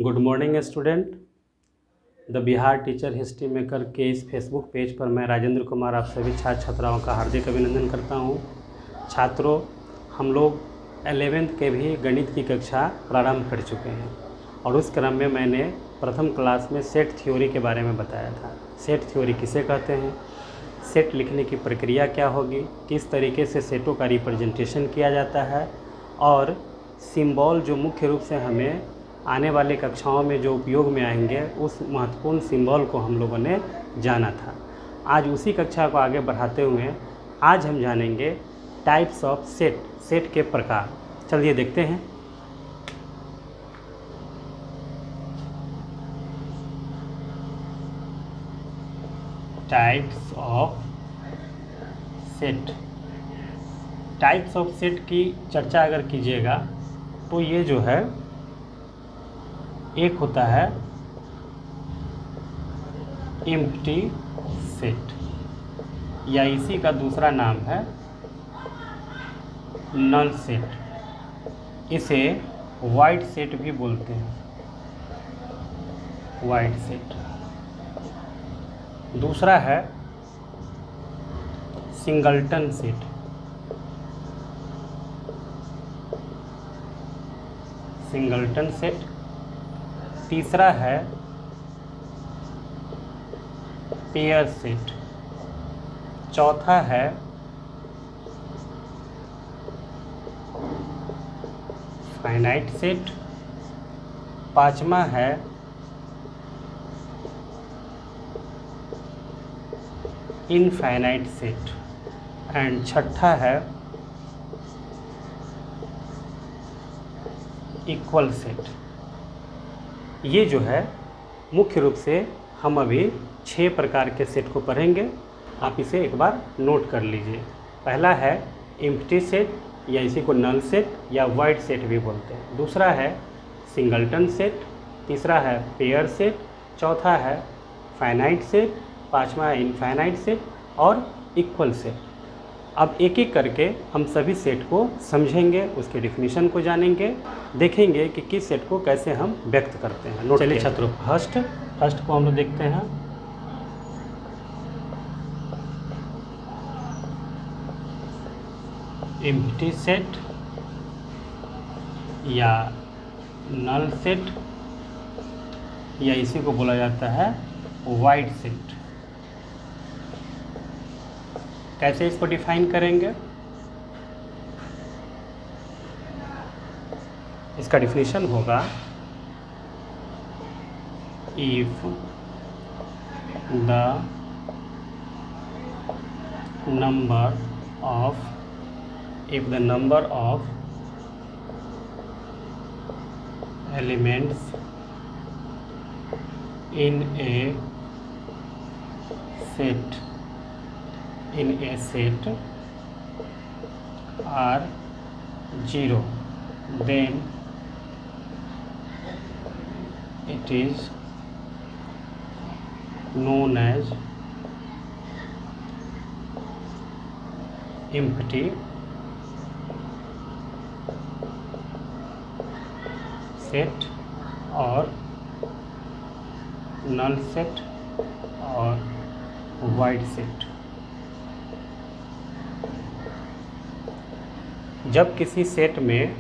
Good morning student. The Bihar teacher history maker के इस Facebook page पर मैं राजेंद्र कुमार आप सभी छात्र छात्राओं का हार्दिक अभिनंदन करता हूं। छात्रों, हम लोग 11th के भी गणित की कक्षा प्रारंभ कर चुके हैं और उस क्रम में मैंने प्रथम क्लास में सेट थ्योरी के बारे में बताया था। सेट थ्योरी किसे कहते हैं, सेट लिखने की प्रक्रिया क्या होगी, किस तरीके से सेटों का रिप्रेजेंटेशन किया जाता है और सिंबल जो मुख्य रूप से हमें आने वाले कक्षाओं में जो उपयोग में आएंगे उस महत्वपूर्ण सिंबल को हम लोगों ने जाना था। आज उसी कक्षा को आगे बढ़ाते हुए आज हम जानेंगे टाइप्स ऑफ सेट, सेट के प्रकार। चलिए देखते हैं। Types of set. Types of set की चर्चा अगर कीजिएगा तो ये जो है, एक होता है एम्प्टी सेट या इसी का दूसरा नाम है नल सेट। इसे वाइड सेट भी बोलते हैं, वाइड सेट। दूसरा है सिंगलटन सेट। Singleton set. तीसरा है पेयर सेट। चौथा है फाइनाइट सेट। पांचवा है इनफाइनाइट सेट एंड छठा है इक्वल सेट। ये जो है मुख्य रूप से हम अभी 6 प्रकार के सेट को पढ़ेंगे। आप इसे एक बार नोट कर लीजिए। पहला है एम्प्टी सेट या इसी को नल सेट या वाइड सेट भी बोलते हैं। दूसरा है सिंगलटन सेट। तीसरा है पेयर सेट। चौथा है फाइनाइट सेट। पांचवा है इनफाइनाइट सेट और इक्वल सेट। अब एक एक करके हम सभी सेट को समझेंगे, उसके डिफिनीशन को जानेंगे, देखेंगे कि किस सेट को कैसे हम व्यक्त करते हैं। चलिए छात्रों, फर्स्ट को हम लोग देखते हैं। एम्प्टी सेट या नल सेट या इसी को बोला जाता है वाइड सेट। कैसे इसको डिफाइन करेंगे? इसका डिफिनीशन होगा if the number of elements in a set are 0, then it is known as empty set और नल सेट और वाइड सेट। जब किसी सेट में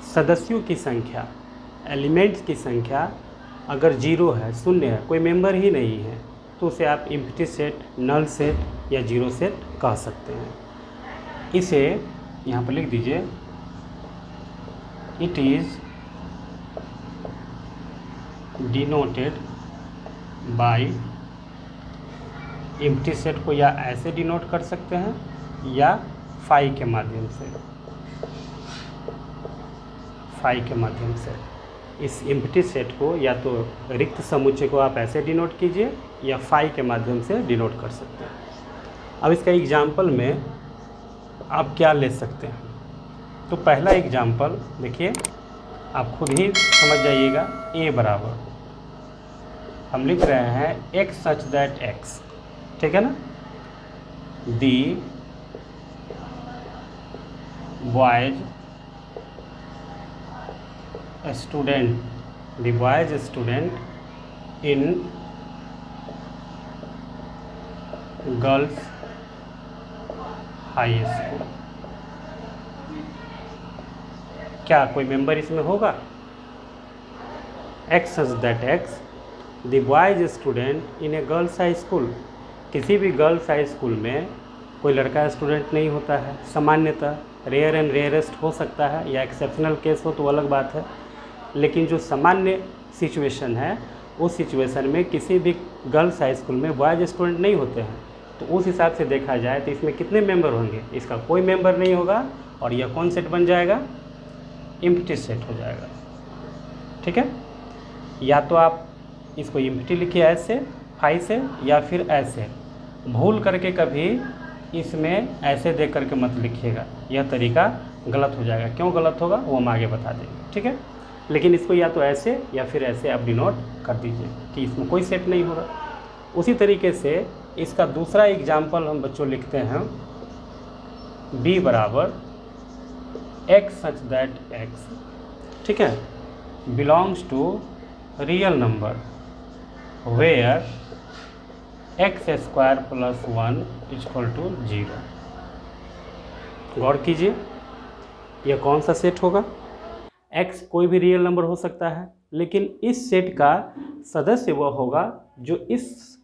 सदस्यों की संख्या, एलिमेंट्स की संख्या अगर 0 है, शून्य है, कोई मेंबर ही नहीं है, तो उसे आप एम्प्टी सेट, नल सेट या 0 सेट कह सकते हैं। इसे यहाँ पर लिख दीजिए, it is denoted by, empty set को या ऐसे डिनोट कर सकते हैं या फाई के माध्यम से, फाई के माध्यम से। इस एम्प्टी सेट को या तो रिक्त समुच्चय को आप ऐसे डिनोट कीजिए या फाई के माध्यम से डिनोट कर सकते हैं। अब इसका एग्जाम्पल में आप क्या ले सकते हैं? तो पहला एग्जाम्पल देखिए, आप खुद ही समझ जाइएगा। ए बराबर हम लिख रहे हैं एक्स सच दैट एक्स, ठीक है ना। The boys student the boys student in girls high school. क्या कोई मेंबर इसमें होगा? X such that X the boys student in a girls high school. किसी भी गर्ल्स हाई स्कूल में कोई लड़का स्टूडेंट नहीं होता है सामान्यतः, रेयर एंड रेयरेस्ट हो सकता है या एक्सेप्शनल केस हो तो अलग बात है, लेकिन जो सामान्य सिचुएशन है उस सिचुएशन में किसी भी गर्ल्स हाई स्कूल में बॉयज स्टूडेंट नहीं होते हैं। तो उस हिसाब से देखा जाए तो इसमें कितने मेंबर होंगे? इसका कोई मेंबर नहीं होगा और यह कौन सेट बन जाएगा? एम्प्टी सेट हो जाएगा। ठीक है, या तो आप इसको एम्प्टी लिखिए ऐसे फाई से, या फिर ऐसे। भूल करके कभी इसमें ऐसे देख करके मत लिखिएगा, यह तरीका गलत हो जाएगा। क्यों गलत होगा वो हम आगे बता देंगे। ठीक है, लेकिन इसको या तो ऐसे या फिर ऐसे आप डिनोट कर दीजिए कि इसमें कोई सेट नहीं होगा। उसी तरीके से इसका दूसरा एग्जाम्पल हम बच्चों लिखते हैं, b बराबर एक्स सच दैट एक्स, ठीक है, belongs to real number where x square plus 1 equal to 0। गौर कीजिए, यह कौन सा सेट होगा? x कोई भी रियल नंबर हो सकता है, लेकिन इस सेट का सदस्य वह होगा जो इस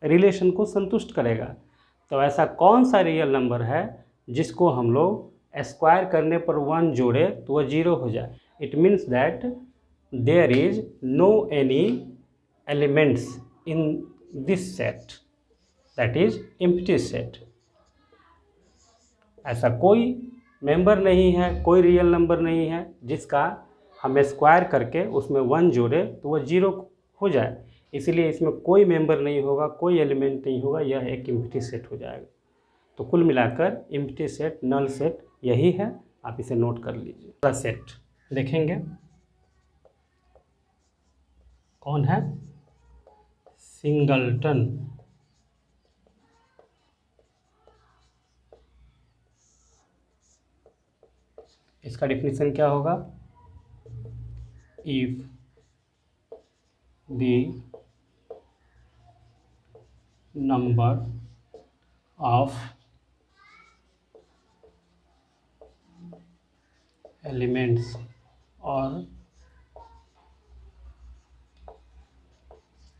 रिलेशन को संतुष्ट करेगा। तो ऐसा कौन सा रियल नंबर है जिसको हम लोग स्क्वायर करने पर 1 जोड़े तो वह 0 हो जाए? It means that there is no any elements in this set, that is empty set. ऐसा कोई मेंबर नहीं है, कोई रियल नंबर नहीं है जिसका हम स्क्वायर करके उसमें 1 जोड़े तो वह 0 हो जाए। इसलिए इसमें कोई मेंबर नहीं होगा, कोई एलिमेंट नहीं होगा, यह एक एम्प्टी सेट हो जाएगा। तो कुल मिलाकर एम्प्टी सेट, नल सेट यही है, आप इसे नोट कर लीजिए। दूसरा सेट देखेंगे कौन है? सिंगलटन। इसका डिफिनीशन क्या होगा? If the number of elements और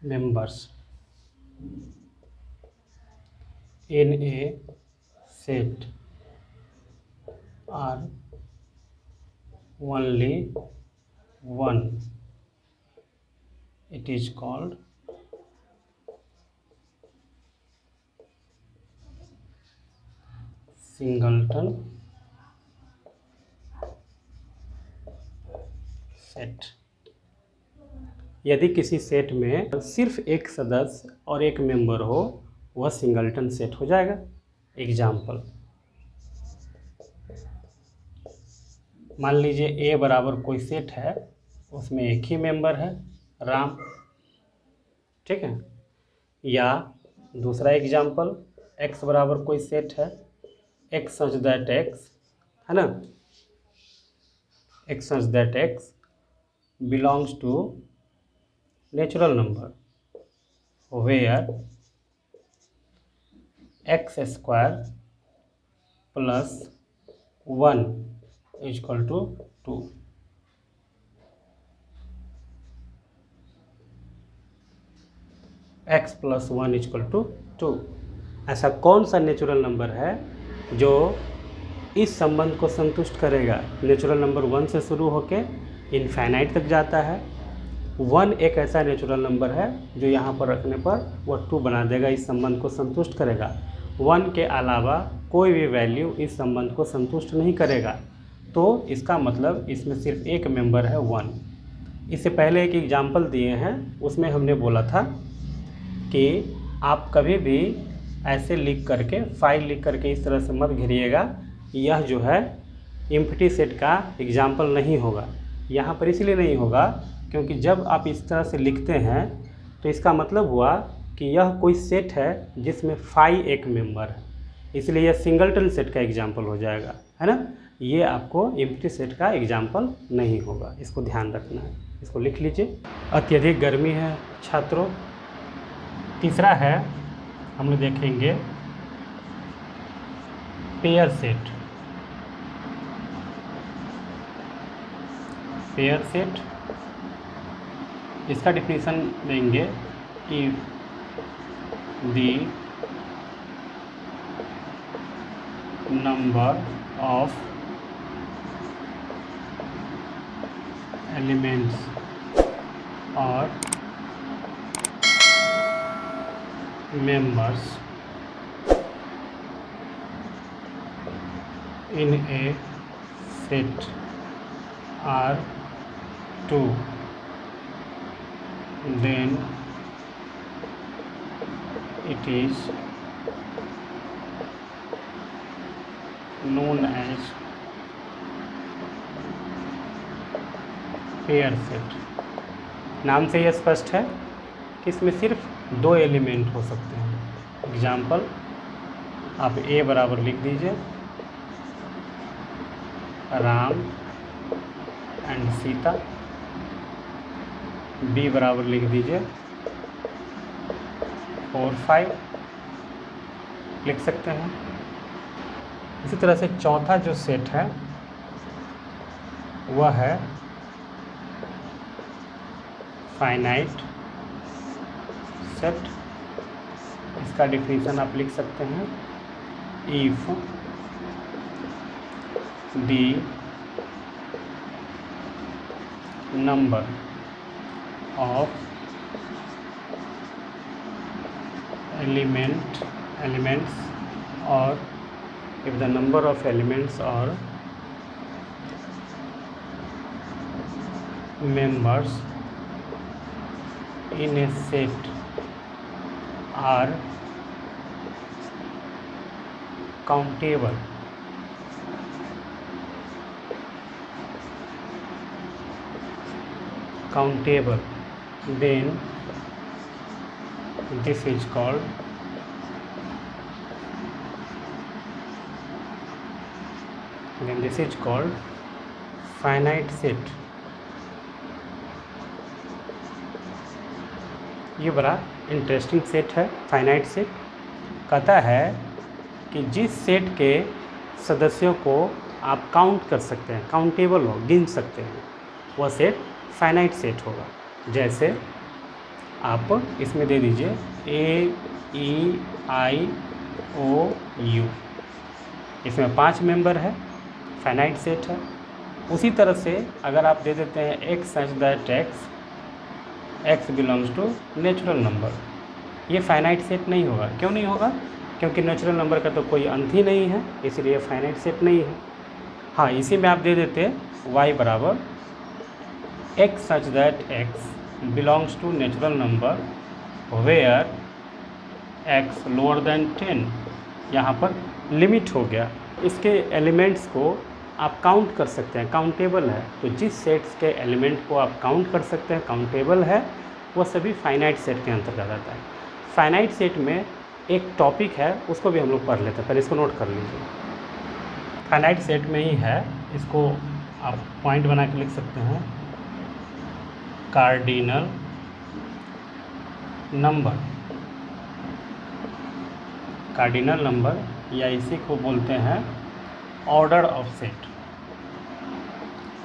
members in a set are only one, it is called singleton set। यदि किसी सेट में सिर्फ एक सदस्य और एक मेंबर हो वह सिंगलटन सेट हो जाएगा। एग्जाम्पल, मान लीजिए a बराबर कोई सेट है, उसमें एक ही मेंबर है राम, ठीक है। या दूसरा एग्जाम्पल, x बराबर कोई सेट है, x सच दैट x, है ना, x such that x belongs to natural number where x square plus 1 equal to 2। X plus 1 equal to 2। ऐसा कौन सा नेचुरल नंबर है जो इस संबंध को संतुष्ट करेगा? नेचुरल नंबर 1 से शुरू होके इनफाइनाइट तक जाता है। 1 एक ऐसा नेचुरल नंबर है जो यहाँ पर रखने पर वह 2 बना देगा, इस संबंध को संतुष्ट करेगा। 1 के अलावा कोई भी वैल्यू इस संबंध को संतुष्ट नहीं करेगा। तो इसका मतलब इसमें सिर्फ एक मेंबर है 1। इससे पहले एक एग्जाम्पल दिए हैं, उसमें हमने बोला था कि आप कभी भी ऐसे लिख करके, फाइल लिख करके इस तरह से मत घिरिएगा, यह जो है एम्प्टी सेट का एग्जाम्पल नहीं होगा। यहाँ पर इसलिए नहीं होगा क्योंकि जब आप इस तरह से लिखते हैं तो इसका मतलब हुआ कि यह कोई सेट है जिसमें फाई एक मेंबर है, इसलिए यह सिंगलटन सेट का एग्जाम्पल हो जाएगा, है ना। ये आपको एम्प्टी सेट का एग्जाम्पल नहीं होगा, इसको ध्यान रखना है। इसको लिख लीजिए। अत्यधिक गर्मी है छात्रों। तीसरा है, हम लोग देखेंगे पेयर सेट। पेयर सेट, इसका डिफिनीशन देंगे, if the number of elements और members in a set are 2, then it is known as pair set. नाम से यह स्पष्ट है कि इसमें सिर्फ 2 एलिमेंट हो सकते हैं। एग्जाम्पल, आप ए बराबर लिख दीजिए, राम एंड सीता। बी बराबर लिख दीजिए 4, 5 लिख सकते हैं। इसी तरह से चौथा जो सेट है वह है फाइनाइट सेट। इसका डिफिनीशन आप लिख सकते हैं, if the number of elements or if the number of elements or members in a set are countable, then this is called finite set। ये बड़ा इंटरेस्टिंग सेट है फाइनाइट सेट। कहता है कि जिस सेट के सदस्यों को आप काउंट कर सकते हैं, काउंटेबल हो, गिन सकते हैं, वह सेट फाइनाइट सेट होगा। जैसे आप इसमें दे दीजिए AEIOU, इसमें 5 मेंबर है, फाइनाइट सेट है। उसी तरह से अगर आप दे देते हैं x such that x belongs to natural number, ये फाइनाइट सेट नहीं होगा। क्यों नहीं होगा? क्योंकि नेचुरल नंबर का तो कोई अंत ही नहीं है, इसलिए फाइनाइट सेट नहीं है। हाँ, इसी में आप दे देते y बराबर x such that x belongs to natural number where x lower than 10, यहाँ पर लिमिट हो गया। इसके एलिमेंट्स को आप काउंट कर सकते हैं, काउंटेबल है। तो जिस सेट्स के एलिमेंट को आप काउंट कर सकते हैं, काउंटेबल है, वह सभी फाइनाइट सेट के अंतर्गत आता है। फाइनाइट सेट में एक टॉपिक है, उसको भी हम लोग पढ़ लेते हैं, पहले इसको नोट कर लीजिए। फाइनाइट सेट में ही है, इसको आप पॉइंट बना के लिख सकते हैं, कार्डिनल नंबर। कार्डिनल नंबर या इसी को बोलते हैं order of set,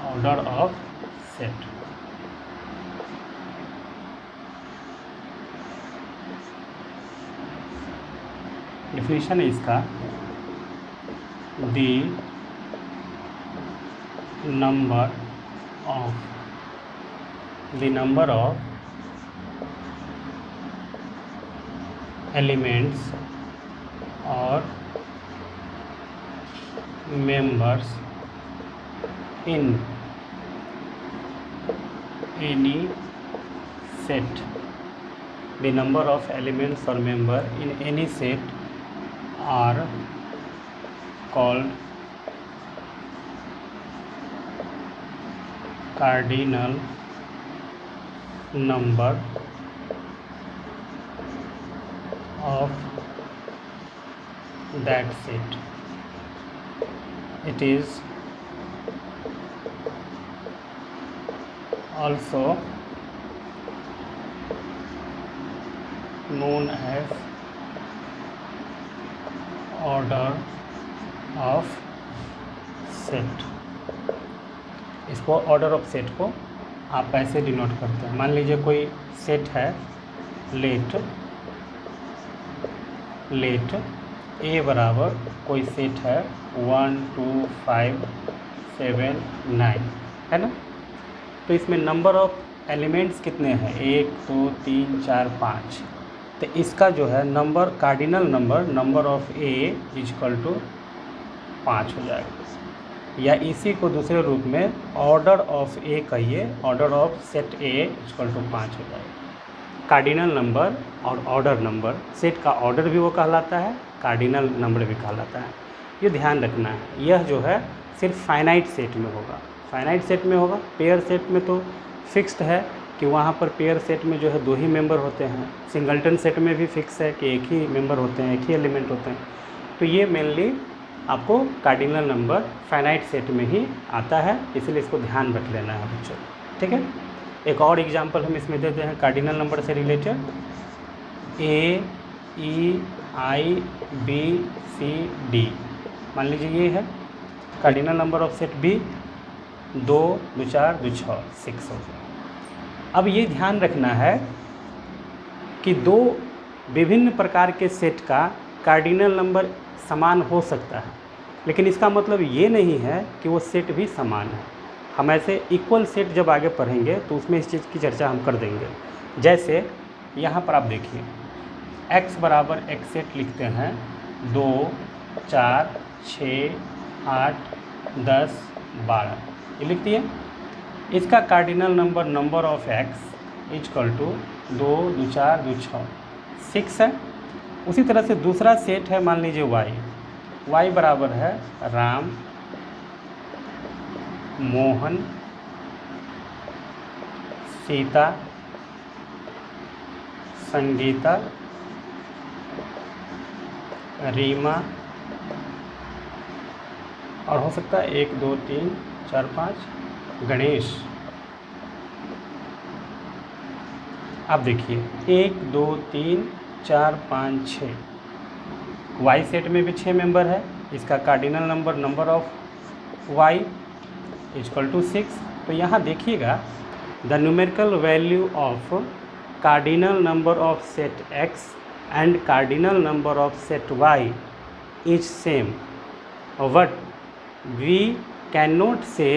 order of set. Definition है इसका, द नंबर ऑफ एलिमेंट्स और members in any set, the number of elements or member in any set are called cardinal number of that set। It is also known as order of set. इसको order of set को आप ऐसे denote करते हैं। मान लीजिए कोई set है लेट ए बराबर कोई सेट है 1 2 5 7 9 है ना। तो इसमें नंबर ऑफ एलिमेंट्स कितने हैं 1 2 3 4 5। तो इसका जो है number cardinal number of A equal to 5 हो जाएगा, या इसी को दूसरे रूप में ऑर्डर ऑफ ए कहिए, order of set A equal to 5 हो जाएगा। कार्डिनल नंबर और ऑर्डर नंबर, सेट का ऑर्डर भी वो कहलाता है, कार्डिनल नंबर भी कहलाता है। ये ध्यान रखना है। यह जो है सिर्फ फाइनाइट सेट में होगा, फाइनाइट सेट में होगा। पेयर सेट में तो फिक्स्ड है कि वहाँ पर पेयर सेट में जो है 2 ही मेंबर होते हैं। सिंगल्टन सेट में भी फिक्स है कि 1 ही मेंबर होते हैं, 1 ही एलिमेंट होते हैं। तो ये मेनली आपको कार्डिनल नंबर फाइनाइट सेट में ही आता है, इसलिए इसको ध्यान रख लेना है बच्चों, ठीक है। एक और एग्जांपल हम इसमें देते हैं कार्डिनल नंबर से related. A E I B C D, मान लीजिए ये है cardinal number of set B. 2 2 4 2 6 6 हो गया। अब ये ध्यान रखना है कि 2 विभिन्न प्रकार के सेट का कार्डिनल नंबर समान हो सकता है, लेकिन इसका मतलब ये नहीं है कि वो सेट भी समान है। हम ऐसे इक्वल सेट जब आगे पढ़ेंगे तो उसमें इस चीज़ की चर्चा हम कर देंगे। जैसे यहाँ पर आप देखिए x बराबर x सेट लिखते हैं 2 4 6 8 10 12, ये लिख दिए। इसका cardinal number of x equal to 2 2 4 2 6 6 है। उसी तरह से दूसरा सेट है, मान लीजिए y बराबर है राम मोहन सीता संगीता रीमा, और हो सकता है 1 2 3 4 5 गणेश। अब देखिए 1 2 3 4 5 6, y सेट में भी 6 मेंबर है। इसका cardinal number of y equal to 6। तो यहाँ देखिएगा the numerical value of cardinal number of set x and cardinal number of set y is same, but we can not say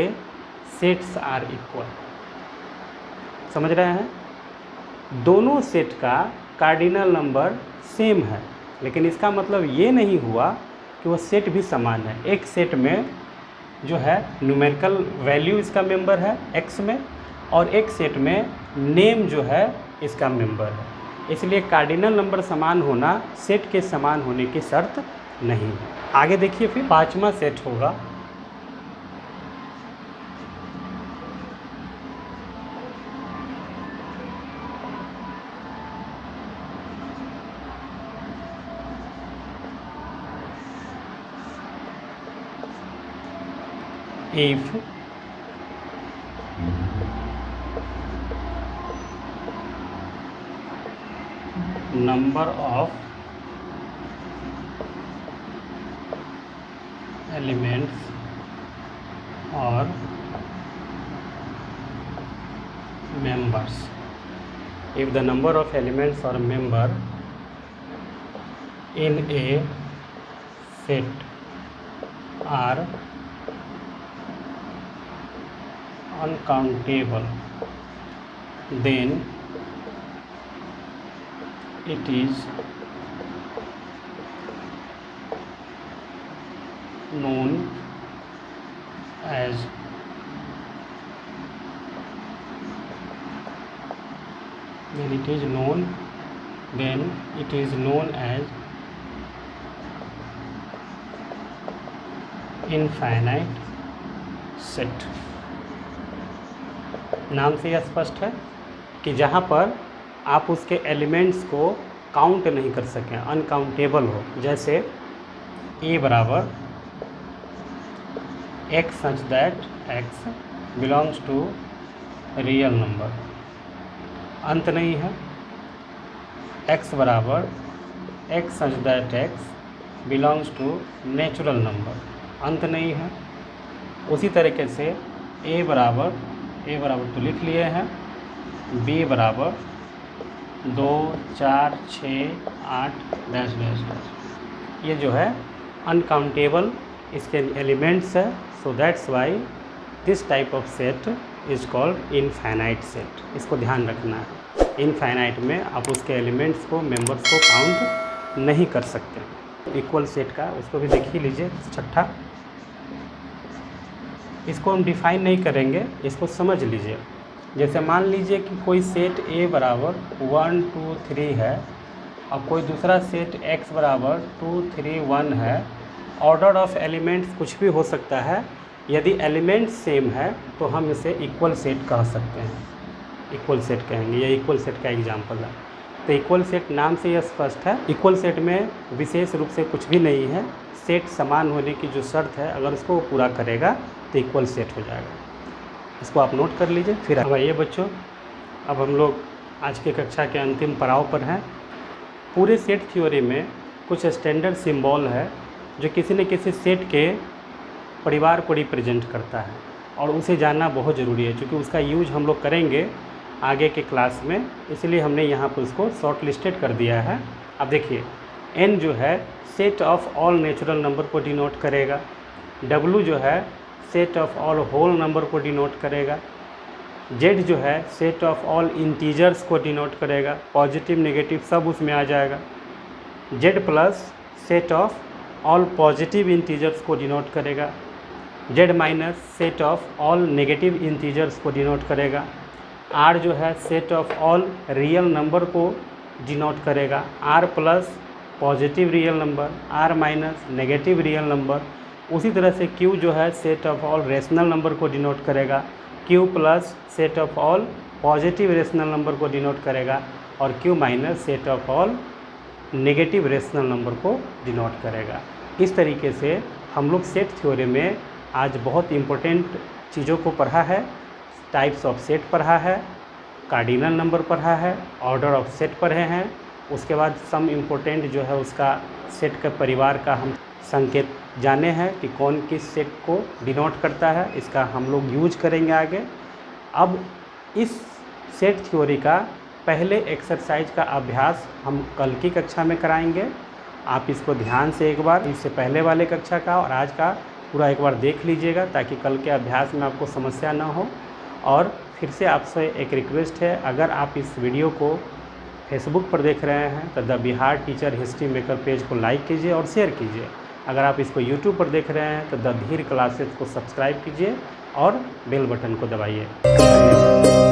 sets are equal. समझ रहे हैं, दोनों set का cardinal number same है, लेकिन इसका मतलब ये नहीं हुआ कि वो सेट भी समान है। एक सेट में जो है न्यूमेरिकल वैल्यू इसका मेंबर है x में, और एक सेट में नेम जो है इसका मेंबर है। इसलिए कार्डिनल नंबर समान होना सेट के समान होने की शर्त नहीं है। आगे देखिए फिर 5वां सेट होगा if number of elements or members, if the number of elements or member in a set are uncountable, then it is known as infinite set. नाम से यह स्पष्ट है कि जहाँ पर आप उसके एलिमेंट्स को काउंट नहीं कर सकें, अनकाउंटेबल हो। जैसे ए बराबर x such that x belongs to real number, अंत नहीं है। x बराबर x such that x belongs to natural number, अंत नहीं है। उसी तरीके से a बराबर तो लिख लिए हैं, b बराबर 2 4 6 8 डैश डैश डैश, ये जो है अनकाउंटेबल इसके एलिमेंट्स है। So that's why this type of set is called infinite set. इसको ध्यान रखना है, इनफाइनाइट में आप उसके एलिमेंट्स को, मेंबर्स को काउंट नहीं कर सकते। इक्वल सेट का उसको भी देख ही लीजिए, छठा, इसको हम डिफाइन नहीं करेंगे, इसको समझ लीजिए। जैसे मान लीजिए कि कोई सेट A बराबर 1 2 3 है और कोई दूसरा सेट X बराबर 2 3 1 है। ऑर्डर ऑफ एलिमेंट्स कुछ भी हो सकता है, यदि एलिमेंट्स सेम है तो हम इसे इक्वल सेट कह सकते हैं, इक्वल सेट कहेंगे। ये इक्वल सेट का एग्जांपल है। तो इक्वल सेट नाम से यह स्पष्ट है, इक्वल सेट में विशेष रूप से कुछ भी नहीं है। सेट समान होने की जो शर्त है, अगर उसको पूरा करेगा तो इक्वल सेट हो जाएगा। इसको आप नोट कर लीजिए। फिर अब आइए बच्चों, अब हम लोग आज के कक्षा के अंतिम पड़ाव पर हैं। पूरे सेट थ्योरी में कुछ स्टैंडर्ड सिंबल है जो किसी न किसी सेट के परिवार को रिप्रेजेंट करता है, और उसे जानना बहुत ज़रूरी है क्योंकि उसका यूज हम लोग करेंगे आगे के क्लास में, इसलिए हमने यहाँ पर उसको शॉर्ट लिस्टेड कर दिया है। अब देखिए, n जो है set of all natural number को डिनोट करेगा, w जो है set of all whole number को डिनोट करेगा, z जो है सेट ऑफ ऑल इंटीजर्स को डिनोट करेगा, पॉजिटिव नेगेटिव सब उसमें आ जाएगा, z plus set of all positive integers को डिनोट करेगा, z minus set of all negative integers को डिनोट करेगा, r जो है set of all real number को डिनोट करेगा, r plus positive real number, r minus negative real number. उसी तरह से q जो है set of all rational number को डिनोट करेगा, q plus set of all positive rational number को डिनोट करेगा, और q minus set of all negative rational number को डिनोट करेगा। इस तरीके से हम लोग सेट थ्योरी में आज बहुत इम्पोर्टेंट चीज़ों को पढ़ा है। टाइप्स ऑफ सेट पढ़ा है, कार्डिनल नंबर पढ़ा है, ऑर्डर ऑफ सेट पढ़े हैं। उसके बाद सम इम्पोर्टेंट जो है उसका सेट के परिवार का हम संकेत जाने हैं कि कौन किस सेट को डिनोट करता है, इसका हम लोग यूज करेंगे आगे। अब इस सेट थ्योरी का पहले एक्सरसाइज का अभ्यास हम कल की कक्षा में कराएंगे। आप इसको ध्यान से एक बार इससे पहले वाले कक्षा का और आज का पूरा एक बार देख लीजिएगा, ताकि कल के अभ्यास में आपको समस्या ना हो। और फिर से आपसे एक रिक्वेस्ट है, अगर आप इस वीडियो को फेसबुक पर देख रहे हैं तो the Bihar teacher history maker page को लाइक कीजिए और शेयर कीजिए। अगर आप इसको यूट्यूब पर देख रहे हैं तो द धीर क्लासेस को सब्सक्राइब कीजिए और बेल बटन को दबाइए।